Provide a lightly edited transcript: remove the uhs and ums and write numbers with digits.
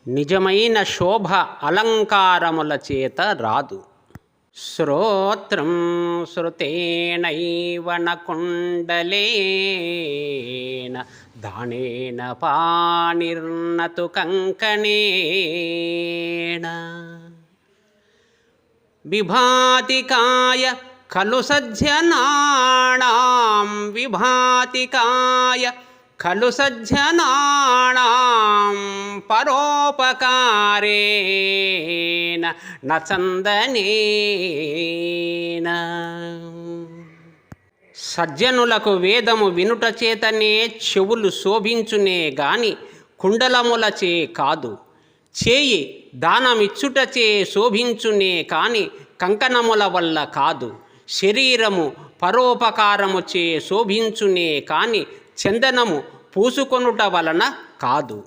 నిజమైన శోభ అలంకారముల చేత రాదు. శ్రోత్రం శ్రుతేనైవ న కుండలేన దానేన పాణిర్నతు కంకణేన విభాతికాయ ఖలు సజ్జనానాం విభాతికాయ ఖలు సజ్జనానాం పరోపకారేణ న చందనేన. సజ్జనులకు వేదము వినుట చేతనే చెవులు శోభించునే గాని కుండలములచే కాదు. చేయి దానమిచ్చుటచే శోభించునే కాని కంకణముల వల్ల కాదు. శరీరము పరోపకారముచే శోభించునే కాని చందనము పూసుకొనుట వలన కాదు.